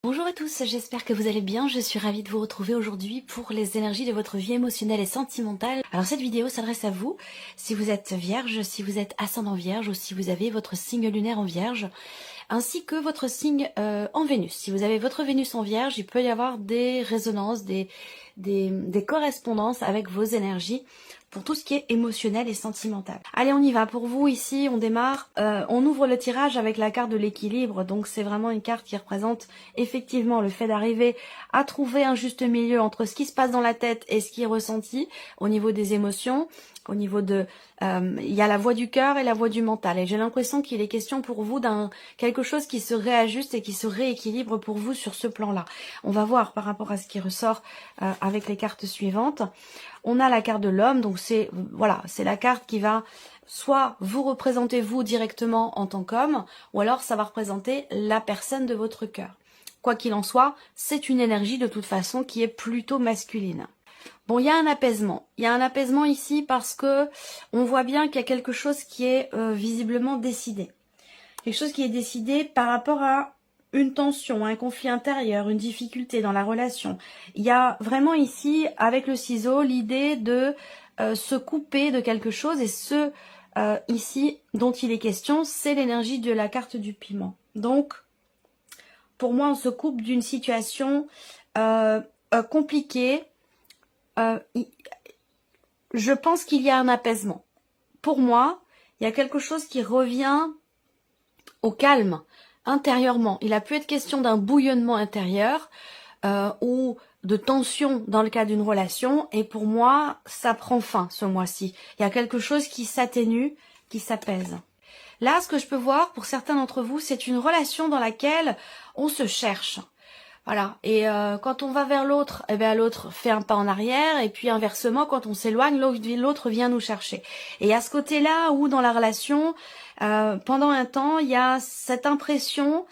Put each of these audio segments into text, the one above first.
Bonjour à tous, j'espère que vous allez bien. Je suis ravie de vous retrouver aujourd'hui pour les énergies de votre vie émotionnelle et sentimentale. Alors cette vidéo s'adresse à vous, si vous êtes vierge, si vous êtes ascendant vierge ou si vous avez votre signe lunaire en vierge, ainsi que votre signe en Vénus. Si vous avez votre Vénus en vierge, il peut y avoir des résonances, des correspondances avec vos énergies pour tout ce qui est émotionnel et sentimental. Allez, on y va. Pour vous, ici, on démarre. On ouvre le tirage avec la carte de l'équilibre. Donc, c'est vraiment une carte qui représente effectivement le fait d'arriver à trouver un juste milieu entre ce qui se passe dans la tête et ce qui est ressenti au niveau des émotions. Au niveau de, il y a la voix du cœur et la voix du mental. Et j'ai l'impression qu'il est question pour vous d'un quelque chose qui se réajuste et qui se rééquilibre pour vous sur ce plan-là. On va voir par rapport à ce qui ressort avec les cartes suivantes. On a la carte de l'homme, donc c'est voilà, c'est la carte qui va soit vous représenter vous directement en tant qu'homme, ou alors ça va représenter la personne de votre cœur. Quoi qu'il en soit, c'est une énergie de toute façon qui est plutôt masculine. Bon, il y a un apaisement. Il y a un apaisement ici parce que on voit bien qu'il y a quelque chose qui est visiblement décidé. Quelque chose qui est décidé par rapport à une tension, un conflit intérieur, une difficulté dans la relation. Il y a vraiment ici, avec le ciseau, l'idée de se couper de quelque chose. Et ce, ici, dont il est question, c'est l'énergie de la carte du piment. Donc, pour moi, on se coupe d'une situation compliquée. Je pense qu'il y a un apaisement. Pour moi, il y a quelque chose qui revient au calme intérieurement. Il a pu être question d'un bouillonnement intérieur ou de tension dans le cas d'une relation. Et pour moi, ça prend fin ce mois-ci. Il y a quelque chose qui s'atténue, qui s'apaise. Là, ce que je peux voir pour certains d'entre vous, c'est une relation dans laquelle on se cherche. Voilà, et quand on va vers l'autre, eh bien l'autre fait un pas en arrière, et puis inversement, quand on s'éloigne, l'autre vient nous chercher. Et à ce côté-là, où dans la relation, pendant un temps, il y a cette impression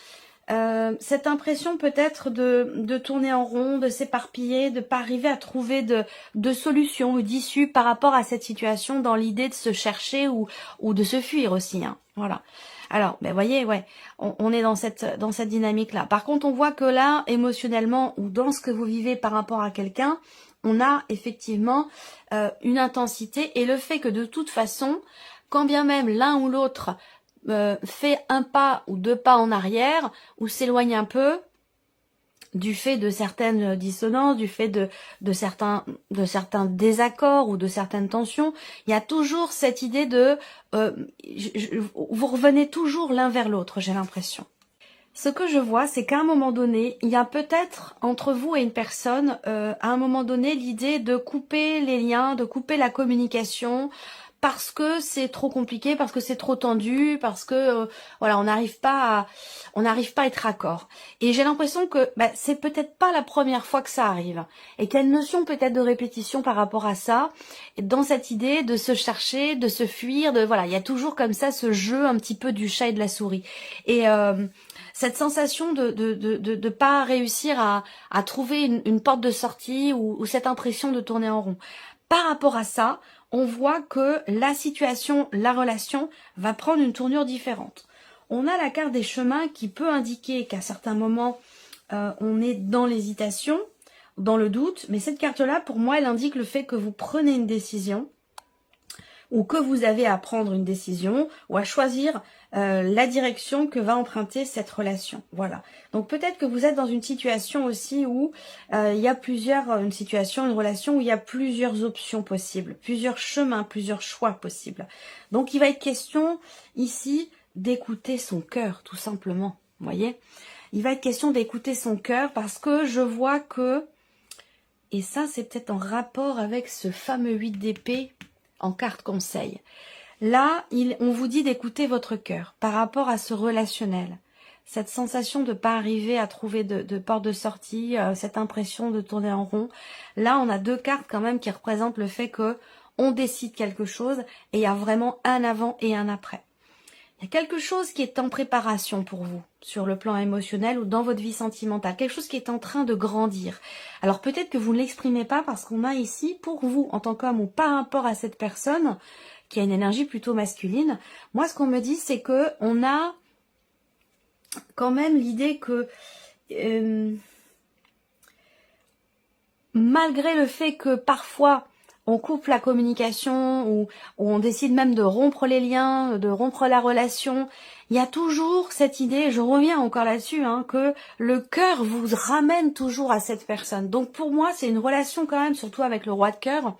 peut-être de tourner en rond, de s'éparpiller, de pas arriver à trouver de solution ou d'issue par rapport à cette situation, dans l'idée de se chercher ou de se fuir aussi, hein. Voilà. Alors, ben voyez, ouais, on est dans cette dynamique-là. Par contre, on voit que là, émotionnellement, ou dans ce que vous vivez par rapport à quelqu'un, on a effectivement une intensité et le fait que de toute façon, quand bien même l'un ou l'autre fait un pas ou deux pas en arrière, ou s'éloigne un peu, du fait de certaines dissonances, du fait de certains désaccords ou de certaines tensions, il y a toujours cette idée de vous revenez toujours l'un vers l'autre, j'ai l'impression. Ce que je vois, c'est qu'à un moment donné, il y a peut-être entre vous et une personne, à un moment donné, l'idée de couper les liens, de couper la communication, parce que c'est trop compliqué, parce que c'est trop tendu, parce que voilà, on n'arrive pas à être raccord. Et j'ai l'impression que c'est peut-être pas la première fois que ça arrive, et qu'il y a une notion peut-être de répétition par rapport à ça, dans cette idée de se chercher, de se fuir, de voilà, il y a toujours comme ça ce jeu un petit peu du chat et de la souris. Et cette sensation de pas réussir à trouver une porte de sortie ou cette impression de tourner en rond. Par rapport à ça, on voit que la situation, la relation va prendre une tournure différente. On a la carte des chemins qui peut indiquer qu'à certains moments, on est dans l'hésitation, dans le doute. Mais cette carte-là, pour moi, elle indique le fait que vous prenez une décision ou que vous avez à prendre une décision ou à choisir la direction que va emprunter cette relation. Voilà. Donc peut-être que vous êtes dans une situation aussi où il y a une relation où il y a plusieurs options possibles, plusieurs chemins, plusieurs choix possibles. Donc il va être question ici d'écouter son cœur, tout simplement. Vous voyez ? Il va être question d'écouter son cœur parce que je vois que, et ça c'est peut-être en rapport avec ce fameux 8 d'épée en carte conseil. Là, on vous dit d'écouter votre cœur par rapport à ce relationnel. Cette sensation de ne pas arriver à trouver de porte de sortie, cette impression de tourner en rond. Là, on a deux cartes quand même qui représentent le fait que on décide quelque chose et il y a vraiment un avant et un après. Il y a quelque chose qui est en préparation pour vous sur le plan émotionnel ou dans votre vie sentimentale. Quelque chose qui est en train de grandir. Alors peut-être que vous ne l'exprimez pas parce qu'on a ici, pour vous, en tant qu'homme ou par rapport à cette personne, qui a une énergie plutôt masculine, moi ce qu'on me dit c'est que on a quand même l'idée que malgré le fait que parfois on coupe la communication ou on décide même de rompre les liens, de rompre la relation, il y a toujours cette idée, je reviens encore là-dessus, hein, que le cœur vous ramène toujours à cette personne. Donc pour moi, c'est une relation quand même, surtout avec le roi de cœur,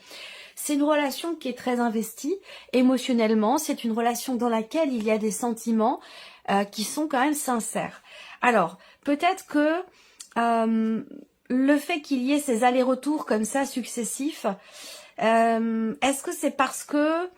c'est une relation qui est très investie émotionnellement, c'est une relation dans laquelle il y a des sentiments qui sont quand même sincères. Alors, peut-être que le fait qu'il y ait ces allers-retours comme ça successifs, est-ce que c'est parce que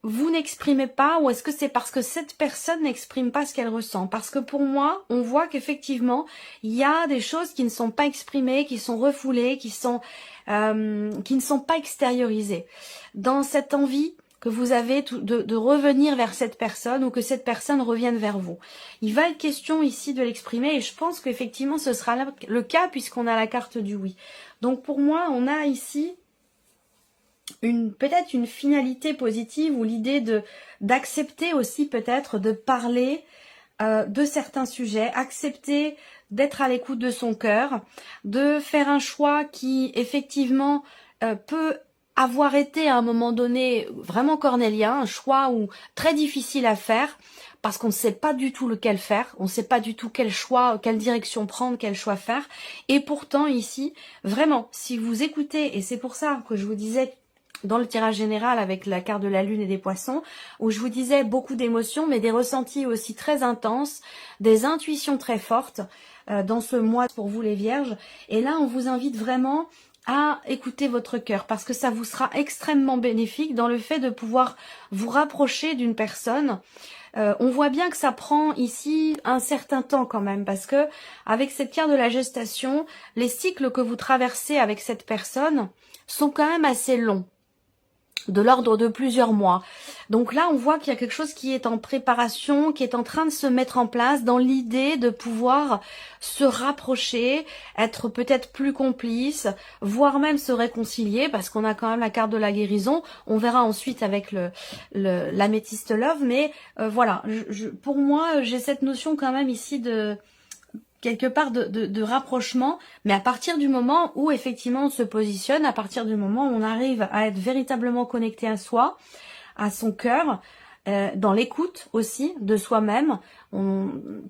vous n'exprimez pas ou est-ce que c'est parce que cette personne n'exprime pas ce qu'elle ressent? Parce que pour moi, on voit qu'effectivement, il y a des choses qui ne sont pas exprimées, qui sont refoulées, qui ne sont pas extériorisées. Dans cette envie que vous avez de revenir vers cette personne ou que cette personne revienne vers vous. Il va être question ici de l'exprimer et je pense qu'effectivement ce sera le cas puisqu'on a la carte du oui. Donc pour moi, on a ici peut-être une finalité positive ou l'idée d'accepter aussi peut-être de parler de certains sujets, accepter d'être à l'écoute de son cœur, de faire un choix qui effectivement peut avoir été à un moment donné vraiment cornélien, un choix très difficile à faire parce qu'on ne sait pas du tout lequel faire, on ne sait pas du tout quel choix, quelle direction prendre, quel choix faire. Et pourtant ici, vraiment, si vous écoutez, et c'est pour ça que je vous disais dans le tirage général avec la carte de la lune et des poissons, où je vous disais beaucoup d'émotions, mais des ressentis aussi très intenses, des intuitions très fortes dans ce mois pour vous les vierges. Et là, on vous invite vraiment à écouter votre cœur parce que ça vous sera extrêmement bénéfique dans le fait de pouvoir vous rapprocher d'une personne. On voit bien que ça prend ici un certain temps quand même parce que avec cette carte de la gestation, les cycles que vous traversez avec cette personne sont quand même assez longs, de l'ordre de plusieurs mois. Donc là, on voit qu'il y a quelque chose qui est en préparation, qui est en train de se mettre en place dans l'idée de pouvoir se rapprocher, être peut-être plus complice, voire même se réconcilier, parce qu'on a quand même la carte de la guérison. On verra ensuite avec l'améthyste love, mais voilà, pour moi, j'ai cette notion quand même ici de quelque part de rapprochement, mais à partir du moment où effectivement on se positionne, à partir du moment où on arrive à être véritablement connecté à soi, à son cœur, dans l'écoute aussi de soi-même,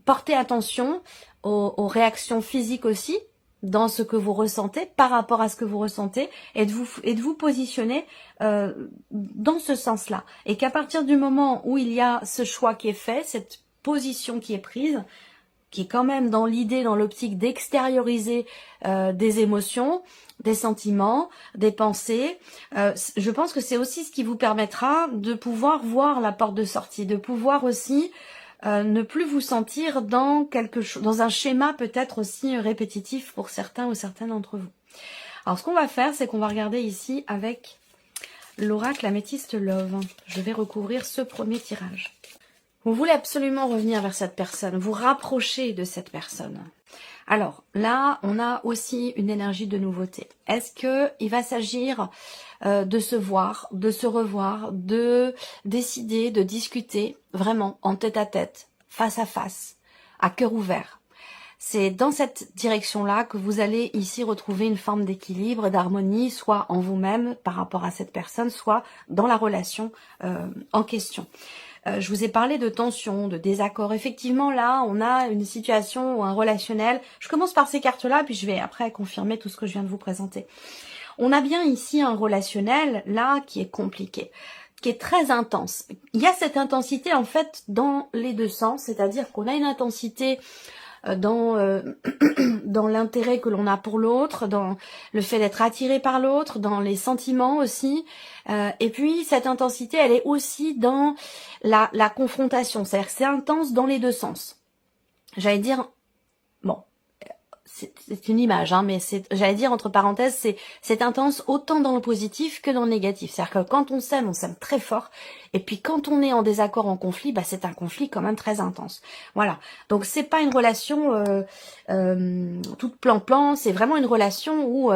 portez attention aux réactions physiques aussi, dans ce que vous ressentez, par rapport à ce que vous ressentez, et de vous positionner dans ce sens-là. Et qu'à partir du moment où il y a ce choix qui est fait, cette position qui est prise, qui est quand même dans l'idée, dans l'optique d'extérioriser des émotions, des sentiments, des pensées. Je pense que c'est aussi ce qui vous permettra de pouvoir voir la porte de sortie, de pouvoir aussi ne plus vous sentir dans quelque chose, dans un schéma peut-être aussi répétitif pour certains ou certaines d'entre vous. Alors ce qu'on va faire, c'est qu'on va regarder ici avec l'oracle améthyste love. Je vais recouvrir ce premier tirage. Vous voulez absolument revenir vers cette personne, vous rapprocher de cette personne. Alors là, on a aussi une énergie de nouveauté. Est-ce qu'il va s'agir de se voir, de se revoir, de décider, de discuter vraiment en tête-à-tête, face à face, à cœur ouvert? C'est dans cette direction-là que vous allez ici retrouver une forme d'équilibre, d'harmonie, soit en vous-même par rapport à cette personne, soit dans la relation en question. Je vous ai parlé de tension, de désaccord. Effectivement, là, on a une situation ou un relationnel. Je commence par ces cartes-là, puis je vais après confirmer tout ce que je viens de vous présenter. On a bien ici un relationnel, là, qui est compliqué, qui est très intense. Il y a cette intensité, en fait, dans les deux sens, c'est-à-dire qu'on a une intensité dans l'intérêt que l'on a pour l'autre, dans le fait d'être attiré par l'autre, dans les sentiments aussi. Et puis cette intensité, elle est aussi dans la confrontation. C'est-à-dire que c'est intense dans les deux sens. J'allais dire, bon, c'est une image, hein, mais j'allais dire entre parenthèses, c'est intense autant dans le positif que dans le négatif. C'est-à-dire que quand on s'aime très fort, et puis quand on est en désaccord, en conflit, bah c'est un conflit quand même très intense. Voilà. Donc c'est pas une relation toute plan-plan, c'est vraiment une relation où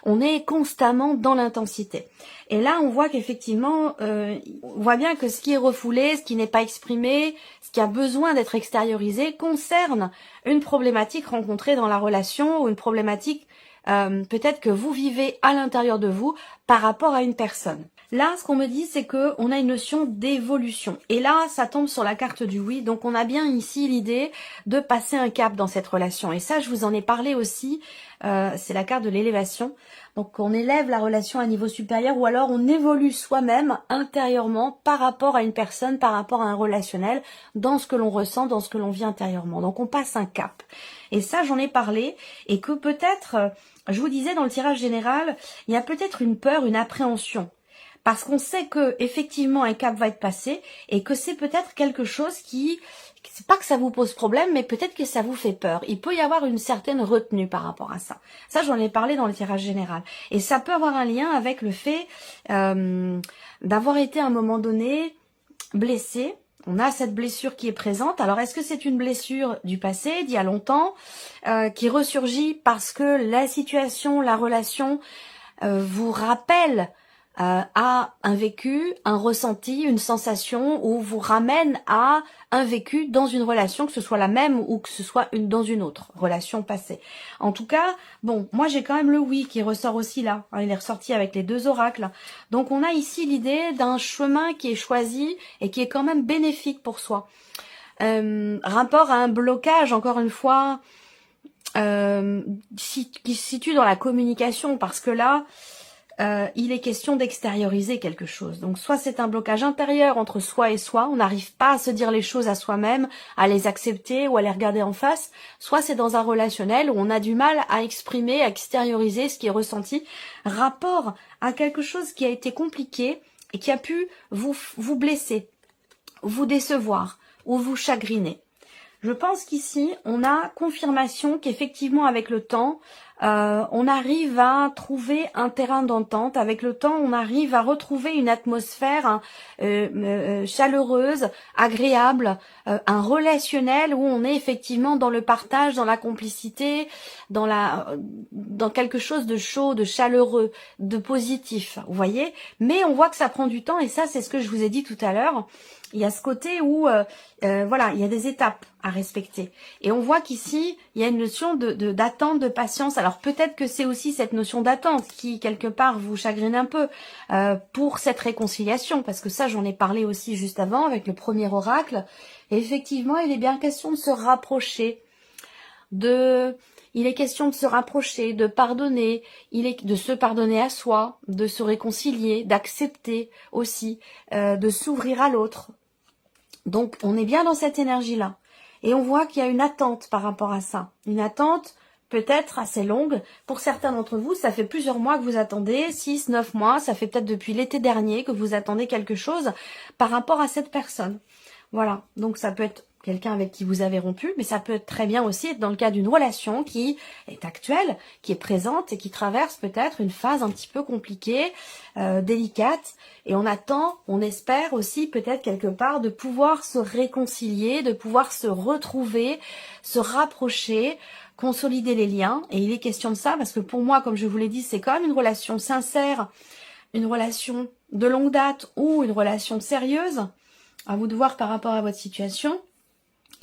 on est constamment dans l'intensité. Et là, on voit qu'effectivement, on voit bien que ce qui est refoulé, ce qui n'est pas exprimé, ce qui a besoin d'être extériorisé, concerne une problématique rencontrée dans la relation ou une problématique peut-être que vous vivez à l'intérieur de vous par rapport à une personne. Là, ce qu'on me dit, c'est que on a une notion d'évolution. Et là, ça tombe sur la carte du oui. Donc, on a bien ici l'idée de passer un cap dans cette relation. Et ça, je vous en ai parlé aussi. C'est la carte de l'élévation. Donc, on élève la relation à un niveau supérieur ou alors on évolue soi-même intérieurement par rapport à une personne, par rapport à un relationnel, dans ce que l'on ressent, dans ce que l'on vit intérieurement. Donc, on passe un cap. Et ça, j'en ai parlé. Et que peut-être, je vous disais dans le tirage général, il y a peut-être une peur, une appréhension. Parce qu'on sait que effectivement un cap va être passé et que c'est peut-être quelque chose qui, c'est pas que ça vous pose problème, mais peut-être que ça vous fait peur. Il peut y avoir une certaine retenue par rapport à ça. Ça, j'en ai parlé dans le tirage général. Et ça peut avoir un lien avec le fait d'avoir été à un moment donné blessé. On a cette blessure qui est présente. Alors, est-ce que c'est une blessure du passé, d'il y a longtemps, qui ressurgit parce que la situation, la relation vous rappelle à un vécu, un ressenti, une sensation, ou vous ramène à un vécu dans une relation, que ce soit la même ou que ce soit dans une autre relation passée. En tout cas, bon, moi j'ai quand même le oui qui ressort aussi là. Il est ressorti avec les deux oracles. Donc on a ici l'idée d'un chemin qui est choisi et qui est quand même bénéfique pour soi. Rapport à un blocage, encore une fois, qui se situe dans la communication, parce que là, il est question d'extérioriser quelque chose. Donc soit c'est un blocage intérieur entre soi et soi, on n'arrive pas à se dire les choses à soi-même, à les accepter ou à les regarder en face, soit c'est dans un relationnel où on a du mal à exprimer, à extérioriser ce qui est ressenti, rapport à quelque chose qui a été compliqué et qui a pu vous blesser, vous décevoir ou vous chagriner. Je pense qu'ici, on a confirmation qu'effectivement, avec le temps, on arrive à trouver un terrain d'entente. Avec le temps, on arrive à retrouver une atmosphère chaleureuse, agréable, un relationnel où on est effectivement dans le partage, dans la complicité, dans quelque chose de chaud, de chaleureux, de positif. Vous voyez ? Mais on voit que ça prend du temps et ça, c'est ce que je vous ai dit tout à l'heure. Il y a ce côté où, voilà, il y a des étapes à respecter. Et on voit qu'ici, il y a une notion d'attente, de patience. Alors peut-être que c'est aussi cette notion d'attente qui, quelque part, vous chagrine un peu pour cette réconciliation. Parce que ça, j'en ai parlé aussi juste avant avec le premier oracle. Et effectivement, il est bien question de se rapprocher, il est question de se rapprocher, de pardonner, de se pardonner à soi, de se réconcilier, d'accepter aussi, de s'ouvrir à l'autre. Donc, on est bien dans cette énergie-là. Et on voit qu'il y a une attente par rapport à ça. Une attente peut-être assez longue. Pour certains d'entre vous, ça fait plusieurs mois que vous attendez, 6, 9 mois, ça fait peut-être depuis l'été dernier que vous attendez quelque chose par rapport à cette personne. Voilà, donc ça peut être quelqu'un avec qui vous avez rompu, mais ça peut très bien aussi être dans le cas d'une relation qui est actuelle, qui est présente et qui traverse peut-être une phase un petit peu compliquée, délicate, et on attend, on espère aussi peut-être quelque part de pouvoir se réconcilier, de pouvoir se retrouver, se rapprocher, consolider les liens, et il est question de ça, parce que pour moi, comme je vous l'ai dit, c'est quand même une relation sincère, une relation de longue date ou une relation sérieuse, à vous de voir par rapport à votre situation.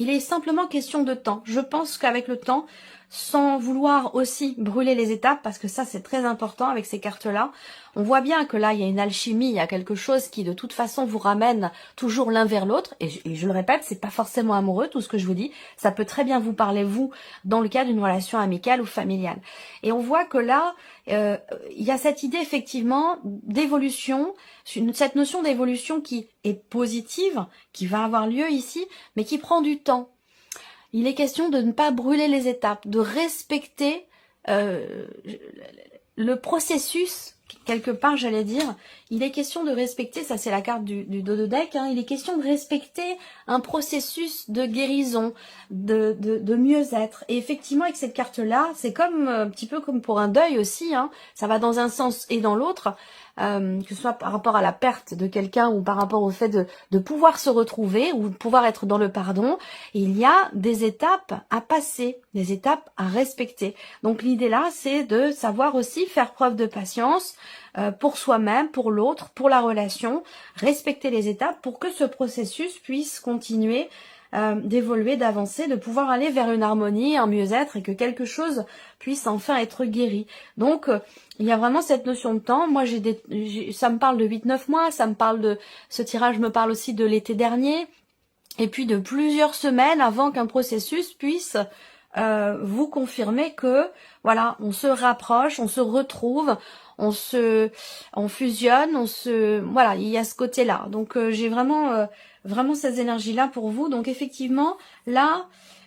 Il est simplement question de temps. Je pense qu'avec le temps, sans vouloir aussi brûler les étapes, parce que ça c'est très important avec ces cartes-là, on voit bien que là il y a une alchimie, il y a quelque chose qui de toute façon vous ramène toujours l'un vers l'autre, et je le répète, c'est pas forcément amoureux tout ce que je vous dis, ça peut très bien vous parler vous dans le cas d'une relation amicale ou familiale. Et on voit que là, il y a cette idée effectivement d'évolution, cette notion d'évolution qui est positive, qui va avoir lieu ici, mais qui prend du temps. Il est question de ne pas brûler les étapes, de respecter le processus quelque part, j'allais dire, il est question de respecter, ça c'est la carte du dodo deck, hein, il est question de respecter un processus de guérison, de mieux-être. Et effectivement, avec cette carte-là, c'est comme un petit peu comme pour un deuil aussi, hein, ça va dans un sens et dans l'autre, que ce soit par rapport à la perte de quelqu'un ou par rapport au fait de pouvoir se retrouver ou de pouvoir être dans le pardon. Il y a des étapes à passer, des étapes à respecter. Donc l'idée là, c'est de savoir aussi faire preuve de patience pour soi-même, pour l'autre, pour la relation, respecter les étapes pour que ce processus puisse continuer d'évoluer, d'avancer, de pouvoir aller vers une harmonie, un mieux-être et que quelque chose puisse enfin être guéri. Donc, il y a vraiment cette notion de temps. Moi, ça me parle de 8-9 mois, ça me parle de... Ce tirage me parle aussi de l'été dernier et puis de plusieurs semaines avant qu'un processus puisse vous confirmer que, voilà, on se rapproche, on se retrouve, on fusionne, voilà, il y a ce côté-là. Donc, j'ai vraiment ces énergies-là pour vous. Donc, effectivement, là,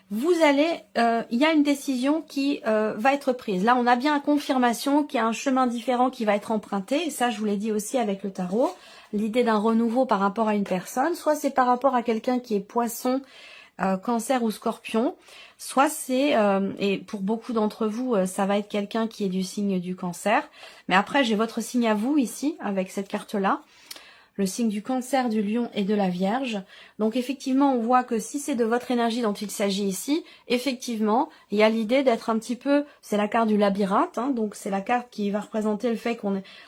vous allez, il y a une décision qui va être prise. Là, on a bien la confirmation qu'il y a un chemin différent qui va être emprunté. Et ça, je vous l'ai dit aussi avec le tarot. L'idée d'un renouveau par rapport à une personne. Soit c'est par rapport à quelqu'un qui est poisson, cancer ou scorpion. Soit c'est, et pour beaucoup d'entre vous, ça va être quelqu'un qui est du signe du cancer. Mais après, j'ai votre signe à vous ici, avec cette carte-là. Le signe du cancer, du lion et de la vierge. Donc effectivement, on voit que si c'est de votre énergie dont il s'agit ici, effectivement, il y a l'idée d'être un petit peu, c'est la carte du labyrinthe, hein, donc c'est la carte qui va représenter le fait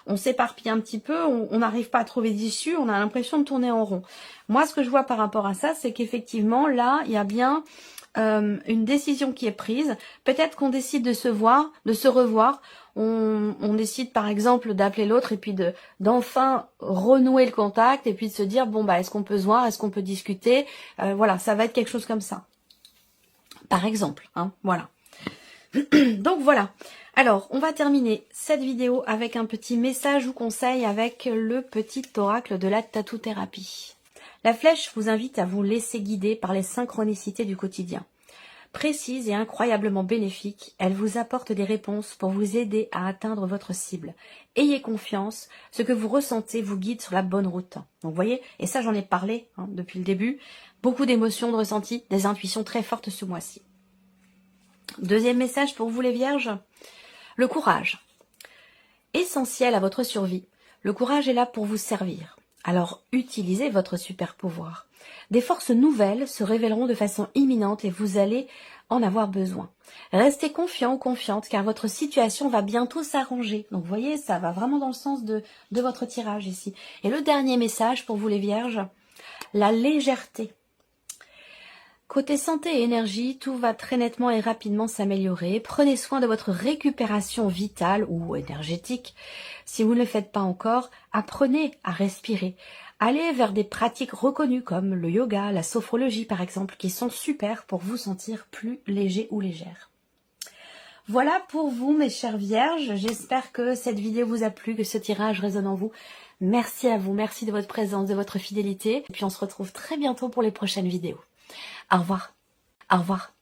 on s'éparpille un petit peu, on n'arrive pas à trouver d'issue, on a l'impression de tourner en rond. Moi, ce que je vois par rapport à ça, c'est qu'effectivement, là, il y a bien une décision qui est prise. Peut-être qu'on décide de se voir, de se revoir. On décide par exemple d'appeler l'autre et puis d'enfin renouer le contact et puis de se dire bon bah est-ce qu'on peut se voir, est-ce qu'on peut discuter, voilà, ça va être quelque chose comme ça. Par exemple, hein, voilà. Donc voilà. Alors, on va terminer cette vidéo avec un petit message ou conseil avec le petit oracle de la tatou-thérapie. La flèche vous invite à vous laisser guider par les synchronicités du quotidien. Précise et incroyablement bénéfique, elle vous apporte des réponses pour vous aider à atteindre votre cible. Ayez confiance, ce que vous ressentez vous guide sur la bonne route. Donc vous voyez, et ça j'en ai parlé depuis le début, beaucoup d'émotions, de ressentis, des intuitions très fortes ce mois-ci. Deuxième message pour vous les vierges, le courage. Essentiel à votre survie, le courage est là pour vous servir. Alors utilisez votre super pouvoir. Des forces nouvelles se révéleront de façon imminente et vous allez en avoir besoin. Restez confiant ou confiante car votre situation va bientôt s'arranger. Donc vous voyez, ça va vraiment dans le sens de votre tirage ici. Et le dernier message pour vous les vierges, la légèreté. Côté santé et énergie, tout va très nettement et rapidement s'améliorer. Prenez soin de votre récupération vitale ou énergétique. Si vous ne le faites pas encore, apprenez à respirer. Allez vers des pratiques reconnues comme le yoga, la sophrologie par exemple, qui sont super pour vous sentir plus léger ou légère. Voilà pour vous mes chères vierges. J'espère que cette vidéo vous a plu, que ce tirage résonne en vous. Merci à vous, merci de votre présence, de votre fidélité. Et puis on se retrouve très bientôt pour les prochaines vidéos. Au revoir. Au revoir.